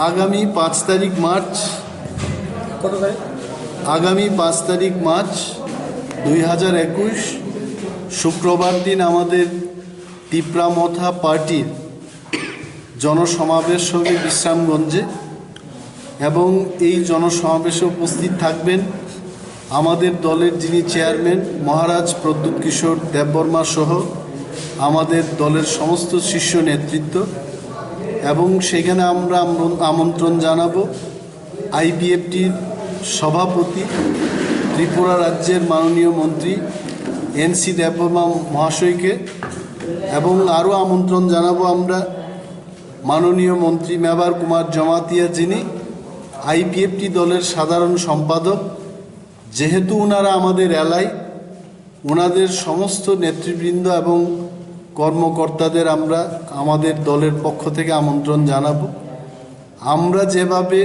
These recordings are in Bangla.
আগামী 5 তারিখ মার্চ আগামী 5 তারিখ মার্চ 2021 শুক্রবার দিন আমাদের তিপ্রামথা পার্টির জনসমাবেশ হবে বিশ্রামগঞ্জে এবং এই জনসমাবেশে উপস্থিত থাকবেন আমাদের দলের যিনি চেয়ারম্যান মহারাজ প্রদ্যুৎ কিশোর দেববর্মা সহ আমাদের দলের সমস্ত শীর্ষ নেতৃত্ব এবং সেখানে আমরা আমন্ত্রণ জানাবো আইপিএফটির সভাপতি ত্রিপুরা রাজ্যের মাননীয় মন্ত্রী এনসি দেববর্মা মহাশয়কে এবং আরও আমন্ত্রণ জানাবো আমরা মাননীয় মন্ত্রী মেবার কুমার জমাতিয়া যিনি আইপিএফটি দলের সাধারণ সম্পাদক। যেহেতু ওনারা আমাদের এলাই, ওনাদের সমস্ত নেতৃবৃন্দ এবং কর্মকর্তাদের আমরা আমাদের দলের পক্ষ থেকে আমন্ত্রণ জানাবো। আমরা যেভাবে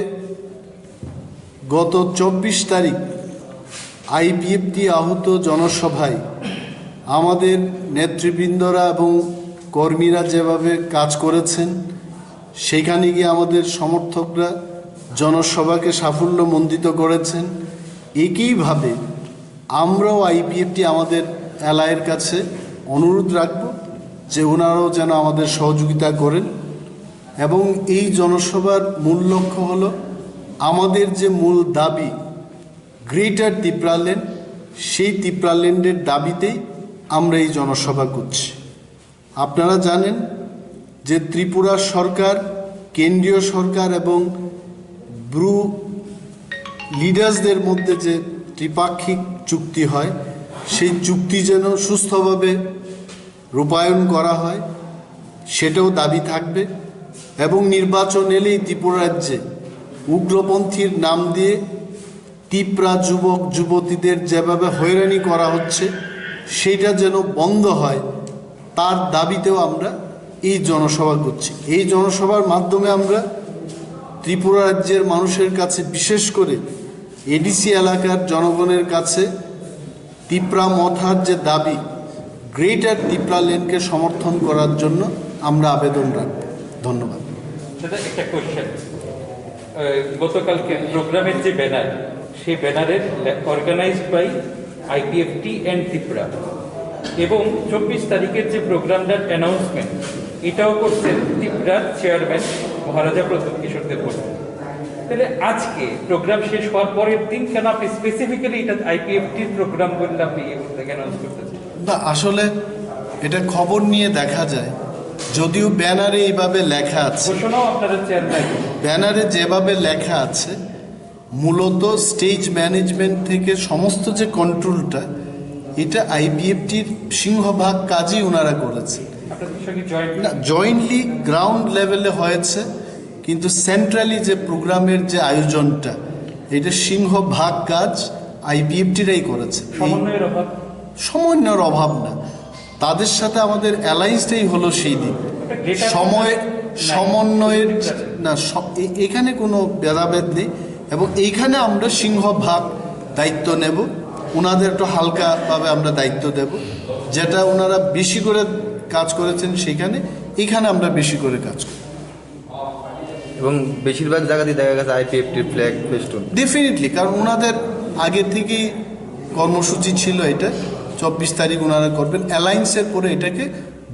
গত 24 তারিখ আইপিএফটি আহত জনসভায় আমাদের নেতৃবৃন্দরা এবং কর্মীরা যেভাবে কাজ করেছেন, সেখানে গিয়ে আমাদের সমর্থকরা জনসভাকে সাফল্যমণ্ডিত করেছেন, একইভাবে আমরাও আইপিএফটি আমাদের এলায়ের কাছে অনুরোধ রাখব যে ওনারাও যেন আমাদের সহযোগিতা করেন এবং এই জনসভার মূল লক্ষ্য হলো আমাদের যে মূল দাবি গ্রেটার তিপ্রাল্যান্ড, সেই তিপ্রাল্যান্ডের দাবিতেই আমরা এই জনসভা করছি। আপনারা জানেন যে ত্রিপুরা সরকার, কেন্দ্রীয় সরকার এবং ব্রু লিডার্সদের মধ্যে যে ত্রিপাক্ষিক চুক্তি হয়, সেই চুক্তি যেন সুস্থভাবে রূপায়ণ করা হয় সেটাও দাবি থাকবে এবং নির্বাচন এলেই ত্রিপুরা রাজ্যে উগ্রপন্থীর নাম দিয়ে তিপ্রা যুবক যুবতীদের যেভাবে হয়রানি করা হচ্ছে সেইটা যেন বন্ধ হয়, তার দাবিতেও আমরা এই জনসভা করছি। এই জনসভার মাধ্যমে আমরা ত্রিপুরা রাজ্যের মানুষের কাছে, বিশেষ করে এডিসি এলাকার জনগণের কাছে তিপ্রামথার যে দাবি গ্রেটার তিপ্রাল্যান্ডকে সমর্থন করার জন্য আমরা আবেদন রাখব। ধন্যবাদ। একটা কোয়েশ্চেন, গতকালকে প্রোগ্রামের যে ব্যানার, সেই ব্যানারের organised by IPFT and Tripura এবং 24 তারিখের যে প্রোগ্রামটার অ্যানাউন্সমেন্ট, এটাও করছেন ত্রিপুরার চেয়ারম্যান মহারাজা প্রদ্যুৎ কিশোর দেববর্মা। তাহলে আজকে প্রোগ্রাম শেষ হওয়ার পরের দিন কেন আপনি স্পেসিফিক্যালি এটা আইপিএফটির প্রোগ্রাম বললে আপনি অ্যানাউন্স করতেছেন? না, আসলে এটা খবর নিয়ে দেখা যায়, যদিও ব্যানারে এইভাবে লেখা আছে, ঘোষণাও আপনারা চেয়ারম্যান, ব্যানারে যেভাবে লেখা আছে মূলত স্টেজ ম্যানেজমেন্ট থেকে সমস্ত যে কন্ট্রোলটা, এটা আইপিএফটির সিংহভাগ কাজই ওনারা করেছে। না, জয়েন্টলি গ্রাউন্ড লেভেলে হয়েছে, কিন্তু সেন্ট্রালি যে প্রোগ্রামের যে আয়োজনটা, এটা সিংহভাগ কাজ আইপিএফটিরাই করেছে। সমন্বয়ের অভাব না, তাদের সাথে আমাদের অ্যালায়েন্সটাই হলো সেই দিক সমন্বয়ের না, এখানে কোনো ভেদাভেদ নেই এবং এইখানে আমরা সিংহভাগ দায়িত্ব নেব, ওনাদের একটু হালকাভাবে আমরা দায়িত্ব দেব। যেটা ওনারা বেশি করে কাজ করেছেন সেখানে, এখানে আমরা বেশি করে কাজ করি এবং বেশিরভাগ জায়গাতেই দেখা গেছে আইপিএফটির ফ্ল্যাগ ফেস্টুন। ডেফিনেটলি, কারণ ওনাদের আগে থেকেই কর্মসূচি ছিল এটা 24 তারিখ ওনারা করবেন। অ্যালায়েন্সের পরে এটাকে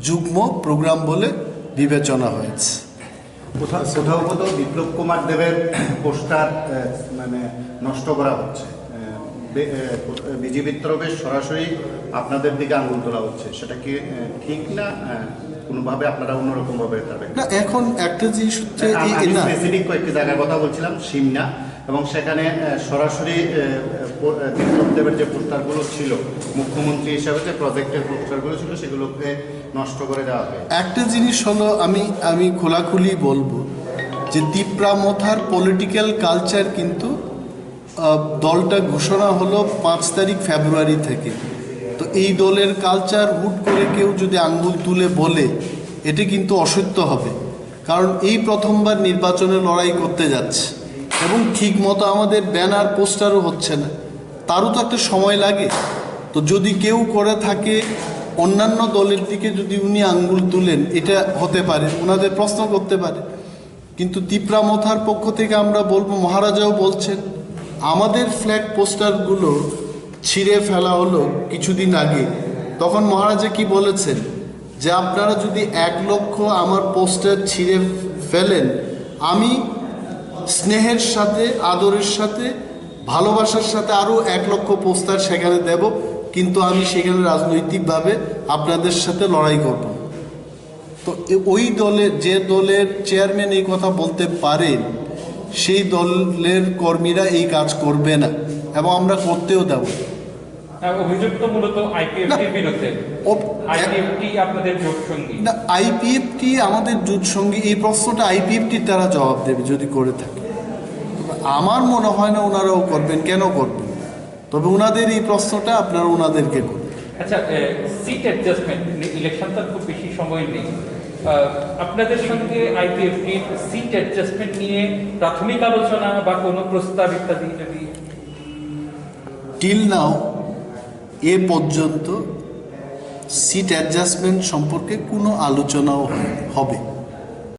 যুগ্ম প্রোগ্রাম বলে বিবেচনা হয়েছে। কোথাও বিপ্লব কুমার দেবের পোস্টার মানে নষ্ট করা হচ্ছে, বিজেপির তরফে সরাসরি আপনাদের দিকে আঙুল তোলা হচ্ছে, সেটা কি ঠিক না? কোনোভাবে আপনারা অন্যরকম ভাবে না, এখন একটা জিনিস হচ্ছে স্পেসিফিক কয়েকটি জায়গার কথা বলছিলাম, সিমনা, এবং সেখানে সরাসরি বিপ্লব দেবের যে পোস্টারগুলো ছিল, মুখ্যমন্ত্রী হিসাবে যে প্রজেক্টের পোস্টারগুলো ছিল, সেগুলোকে নষ্ট করে দেওয়া হয়। একটা জিনিস হলো, আমি খোলাখুলি বলবো যে তিপ্রামথার পলিটিক্যাল কালচার কিন্তু দলটা ঘোষণা হলো 5 তারিখ ফেব্রুয়ারি থেকে। তো এই দলের কালচার হুট করে কেউ যদি আঙ্গুল তুলে বলে, এটি কিন্তু অসত্য হবে, কারণ এই প্রথমবার নির্বাচনে লড়াই করতে যাচ্ছে এবং ঠিক মতো আমাদের ব্যানার পোস্টারও হচ্ছে না, তারও তো একটা সময় লাগে। তো যদি কেউ করে থাকে অন্যান্য দলের দিকে যদি উনি আঙ্গুল তুলেন, এটা হতে পারে, ওনাদের প্রশ্ন করতে পারে, কিন্তু তিপ্রা মথার পক্ষ থেকে আমরা বলবো, মহারাজাও বলছেন, আমাদের ফ্ল্যাগ পোস্টারগুলো ছিঁড়ে ফেলা হলো কিছুদিন আগে। তখন মহারাজা কি বলেছেন, যে আপনারা যদি 1 লক্ষ আমার পোস্টার ছিঁড়ে ফেলেন, আমি স্নেহের সাথে, আদরের সাথে, ভালোবাসার সাথে আরও 1 লক্ষ পোস্টার সেখানে দেব, কিন্তু আমি সেখানে রাজনৈতিকভাবে আপনাদের সাথে লড়াই করব। তো ওই দলের, যে দলের চেয়ারম্যান এই কথা বলতে পারেন, সেই দলের কর্মীরা এই কাজ করবে না, এবং আমরা করতেও দেব না। অভিযোগ তো মূলত আইপিএফটির বিরুদ্ধে। ও- আইপিএফটি আপনাদের জোট সঙ্গী। না, আইপিএফটি আমাদের জোট সঙ্গী, এই প্রশ্নটা আইপিএফটির তারা জবাব দেবে যদি করে থাকে। তবে আমার মনে হয় না ওনারাও করবেন, কেন করবেন? তবে ওনাদের এই প্রশ্নটা আপনারা ওনাদেরকে করবেন। আচ্ছা, সিট অ্যাডজাস্টমেন্ট, ইলেকশন তো খুব বেশি সময় নেই। আপনাদের সঙ্গে আইপিএফটির সিট অ্যাডজাস্টমেন্ট নিয়ে প্রাথমিক আলোচনা বা কোনো প্রস্তাব ইত্যাদি যদি? টিল নাও এ পর্যন্ত সিট অ্যাডজাস্টমেন্ট সম্পর্কে কোনো আলোচনাও হবে।